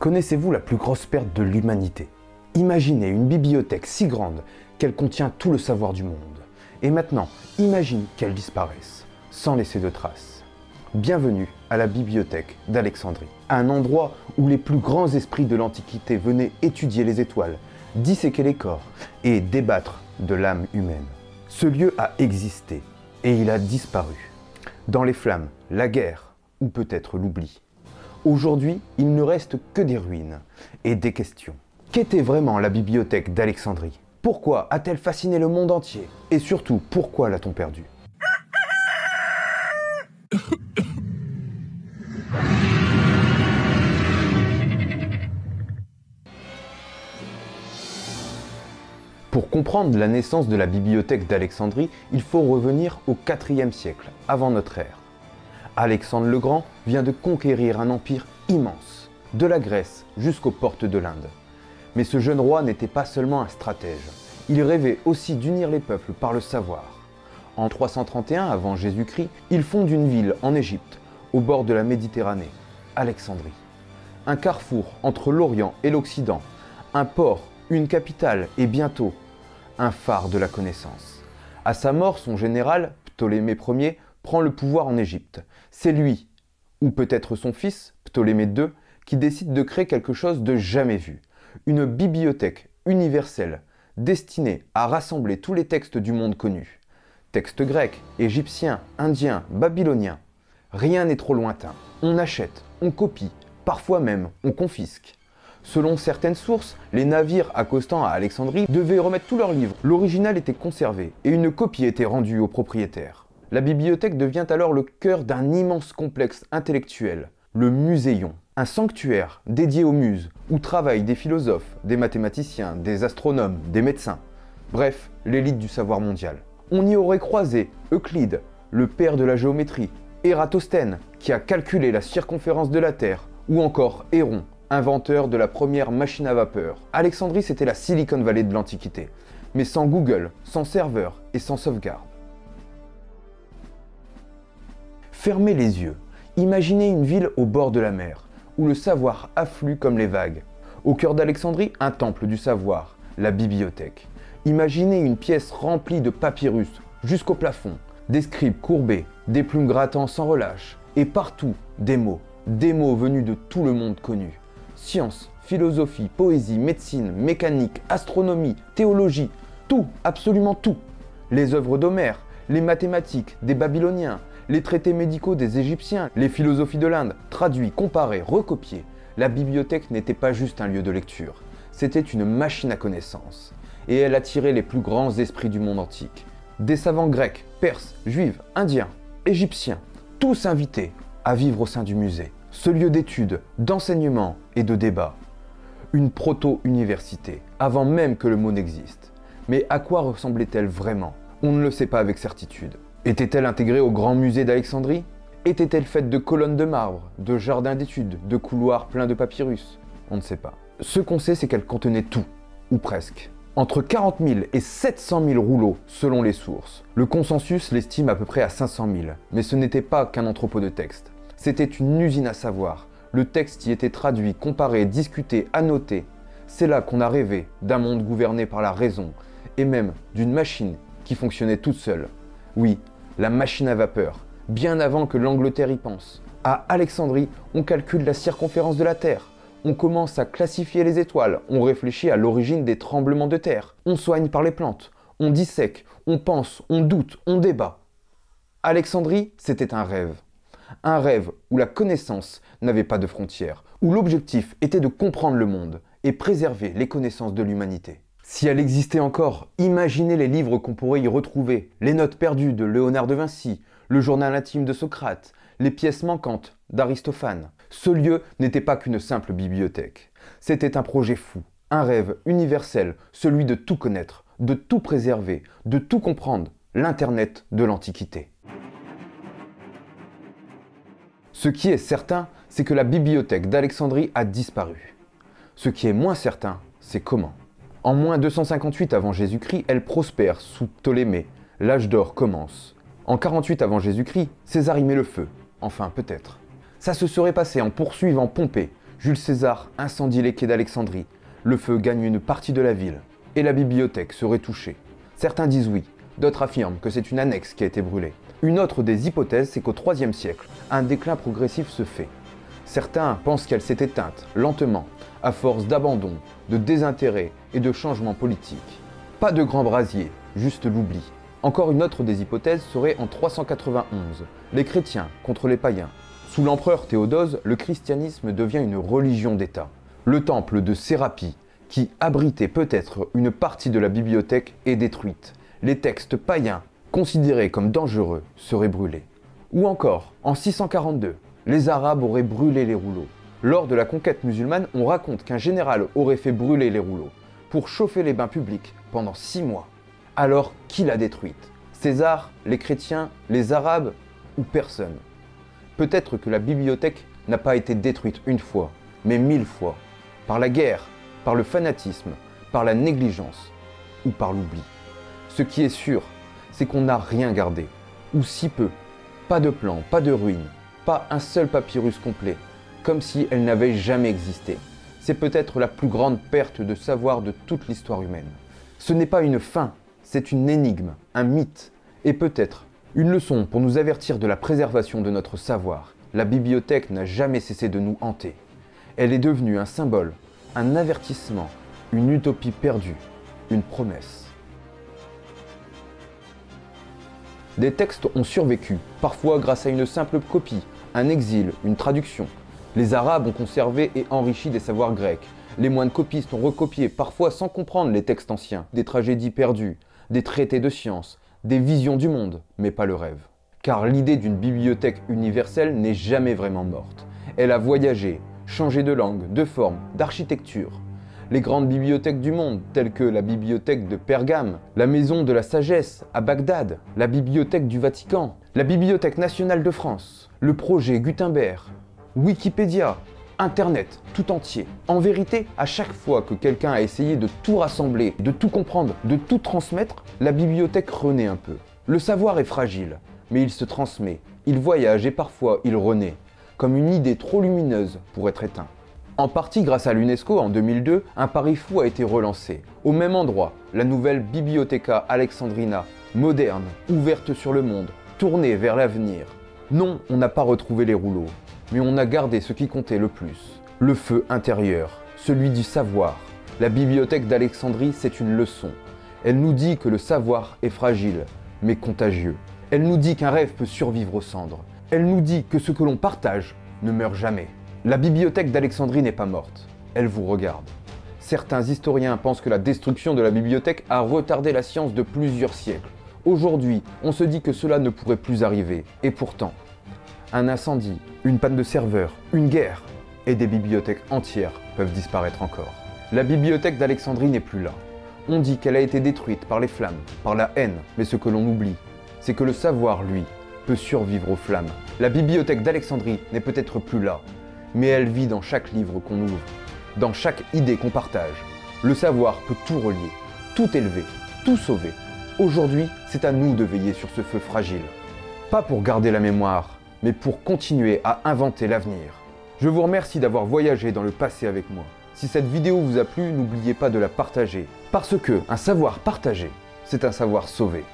Connaissez-vous la plus grosse perte de l'humanité? Imaginez une bibliothèque si grande qu'elle contient tout le savoir du monde. Et maintenant, imagine qu'elle disparaisse, sans laisser de traces. Bienvenue à la bibliothèque d'Alexandrie, un endroit où les plus grands esprits de l'Antiquité venaient étudier les étoiles, disséquer les corps et débattre de l'âme humaine. Ce lieu a existé et il a disparu. Dans les flammes, la guerre ou peut-être l'oubli. Aujourd'hui, il ne reste que des ruines et des questions. Qu'était vraiment la bibliothèque d'Alexandrie? Pourquoi a-t-elle fasciné le monde entier? Et surtout, pourquoi l'a-t-on perdue? Pour comprendre la naissance de la bibliothèque d'Alexandrie, il faut revenir au IVe siècle, avant notre ère. Alexandre le Grand vient de conquérir un empire immense, de la Grèce jusqu'aux portes de l'Inde. Mais ce jeune roi n'était pas seulement un stratège, il rêvait aussi d'unir les peuples par le savoir. En 331 avant Jésus-Christ, il fonde une ville en Égypte, au bord de la Méditerranée, Alexandrie. Un carrefour entre l'Orient et l'Occident, un port, une capitale et bientôt un phare de la connaissance. À sa mort, son général, Ptolémée Ier, prend le pouvoir en Égypte. C'est lui, ou peut-être son fils, Ptolémée II, qui décide de créer quelque chose de jamais vu. Une bibliothèque universelle destinée à rassembler tous les textes du monde connu. Textes grecs, égyptiens, indiens, babyloniens. Rien n'est trop lointain. On achète, on copie, parfois même on confisque. Selon certaines sources, les navires accostant à Alexandrie devaient remettre tous leurs livres. L'original était conservé et une copie était rendue au propriétaire. La bibliothèque devient alors le cœur d'un immense complexe intellectuel, le Muséon. Un sanctuaire dédié aux muses, où travaillent des philosophes, des mathématiciens, des astronomes, des médecins. Bref, l'élite du savoir mondial. On y aurait croisé Euclide, le père de la géométrie, Ératosthène, qui a calculé la circonférence de la Terre, ou encore Héron, inventeur de la première machine à vapeur. Alexandrie, c'était la Silicon Valley de l'Antiquité, mais sans Google, sans serveur et sans sauvegarde. Fermez les yeux. Imaginez une ville au bord de la mer, où le savoir afflue comme les vagues. Au cœur d'Alexandrie, un temple du savoir, la bibliothèque. Imaginez une pièce remplie de papyrus jusqu'au plafond, des scribes courbés, des plumes grattant sans relâche, et partout des mots venus de tout le monde connu. Science, philosophie, poésie, médecine, mécanique, astronomie, théologie, tout, absolument tout. Les œuvres d'Homère, les mathématiques des Babyloniens, les traités médicaux des Égyptiens, les philosophies de l'Inde, traduits, comparés, recopiés. La bibliothèque n'était pas juste un lieu de lecture, c'était une machine à connaissances. Et elle attirait les plus grands esprits du monde antique. Des savants grecs, perses, juifs, indiens, égyptiens, tous invités à vivre au sein du musée. Ce lieu d'étude, d'enseignement et de débat. Une proto-université, avant même que le mot n'existe. Mais à quoi ressemblait-elle vraiment? On ne le sait pas avec certitude. Était-elle intégrée au grand musée d'Alexandrie? Était-elle faite de colonnes de marbre, de jardins d'études, de couloirs pleins de papyrus? On ne sait pas. Ce qu'on sait, c'est qu'elle contenait tout, ou presque. Entre 40 000 et 700 000 rouleaux, selon les sources. Le consensus l'estime à peu près à 500 000, mais ce n'était pas qu'un entrepôt de texte. C'était une usine à savoir. Le texte y était traduit, comparé, discuté, annoté. C'est là qu'on a rêvé d'un monde gouverné par la raison, et même d'une machine qui fonctionnait toute seule. Oui, la machine à vapeur, bien avant que l'Angleterre y pense. À Alexandrie, on calcule la circonférence de la Terre. On commence à classifier les étoiles, on réfléchit à l'origine des tremblements de terre. On soigne par les plantes, on dissèque, on pense, on doute, on débat. Alexandrie, c'était un rêve. Un rêve où la connaissance n'avait pas de frontières, où l'objectif était de comprendre le monde et préserver les connaissances de l'humanité. Si elle existait encore, imaginez les livres qu'on pourrait y retrouver, les notes perdues de Léonard de Vinci, le journal intime de Socrate, les pièces manquantes d'Aristophane. Ce lieu n'était pas qu'une simple bibliothèque. C'était un projet fou, un rêve universel, celui de tout connaître, de tout préserver, de tout comprendre, l'Internet de l'Antiquité. Ce qui est certain, c'est que la bibliothèque d'Alexandrie a disparu. Ce qui est moins certain, c'est comment. En moins 258 avant Jésus-Christ, elle prospère sous Ptolémée. L'âge d'or commence. En 48 avant Jésus-Christ, César y met le feu. Enfin, peut-être. Ça se serait passé en poursuivant Pompée, Jules César incendie les quais d'Alexandrie. Le feu gagne une partie de la ville. Et la bibliothèque serait touchée. Certains disent oui, d'autres affirment que c'est une annexe qui a été brûlée. Une autre des hypothèses, c'est qu'au IIIe siècle, un déclin progressif se fait. Certains pensent qu'elle s'est éteinte, lentement, à force d'abandon, de désintérêt et de changements politiques. Pas de grand brasier, juste l'oubli. Encore une autre des hypothèses serait en 391, les chrétiens contre les païens. Sous l'empereur Théodose, le christianisme devient une religion d'État. Le temple de Sérapie, qui abritait peut-être une partie de la bibliothèque, est détruite. Les textes païens, considérés comme dangereux, seraient brûlés. Ou encore, en 642, les Arabes auraient brûlé les rouleaux. Lors de la conquête musulmane, on raconte qu'un général aurait fait brûler les rouleaux pour chauffer les bains publics pendant 6 mois. Alors, qui l'a détruite? César, les chrétiens, les Arabes ou personne? Peut-être que la bibliothèque n'a pas été détruite une fois, mais 1000 fois. Par la guerre, par le fanatisme, par la négligence ou par l'oubli. Ce qui est sûr, c'est qu'on n'a rien gardé, ou si peu. Pas de plan, pas de ruines, pas un seul papyrus complet, comme si elle n'avait jamais existé. C'est peut-être la plus grande perte de savoir de toute l'histoire humaine. Ce n'est pas une fin, c'est une énigme, un mythe, et peut-être une leçon pour nous avertir de la préservation de notre savoir. La bibliothèque n'a jamais cessé de nous hanter. Elle est devenue un symbole, un avertissement, une utopie perdue, une promesse. Des textes ont survécu, parfois grâce à une simple copie, un exil, une traduction. Les Arabes ont conservé et enrichi des savoirs grecs. Les moines copistes ont recopié, parfois sans comprendre les textes anciens, des tragédies perdues, des traités de science, des visions du monde, mais pas le rêve. Car l'idée d'une bibliothèque universelle n'est jamais vraiment morte. Elle a voyagé, changé de langue, de forme, d'architecture. Les grandes bibliothèques du monde, telles que la bibliothèque de Pergame, la Maison de la Sagesse à Bagdad, la bibliothèque du Vatican, la Bibliothèque nationale de France, le projet Gutenberg, Wikipédia, Internet tout entier. En vérité, à chaque fois que quelqu'un a essayé de tout rassembler, de tout comprendre, de tout transmettre, la bibliothèque renaît un peu. Le savoir est fragile, mais il se transmet, il voyage et parfois il renaît, comme une idée trop lumineuse pour être éteinte. En partie grâce à l'UNESCO, en 2002, un pari fou a été relancé. Au même endroit, la nouvelle Bibliotheca Alexandrina, moderne, ouverte sur le monde, tournée vers l'avenir. Non, on n'a pas retrouvé les rouleaux, mais on a gardé ce qui comptait le plus. Le feu intérieur, celui du savoir. La bibliothèque d'Alexandrie, c'est une leçon. Elle nous dit que le savoir est fragile, mais contagieux. Elle nous dit qu'un rêve peut survivre aux cendres. Elle nous dit que ce que l'on partage ne meurt jamais. La bibliothèque d'Alexandrie n'est pas morte, elle vous regarde. Certains historiens pensent que la destruction de la bibliothèque a retardé la science de plusieurs siècles. Aujourd'hui, on se dit que cela ne pourrait plus arriver. Et pourtant, un incendie, une panne de serveur, une guerre, et des bibliothèques entières peuvent disparaître encore. La bibliothèque d'Alexandrie n'est plus là. On dit qu'elle a été détruite par les flammes, par la haine, mais ce que l'on oublie, c'est que le savoir, lui, peut survivre aux flammes. La bibliothèque d'Alexandrie n'est peut-être plus là, mais elle vit dans chaque livre qu'on ouvre, dans chaque idée qu'on partage. Le savoir peut tout relier, tout élever, tout sauver. Aujourd'hui, c'est à nous de veiller sur ce feu fragile. Pas pour garder la mémoire, mais pour continuer à inventer l'avenir. Je vous remercie d'avoir voyagé dans le passé avec moi. Si cette vidéo vous a plu, n'oubliez pas de la partager. Parce que un savoir partagé, c'est un savoir sauvé.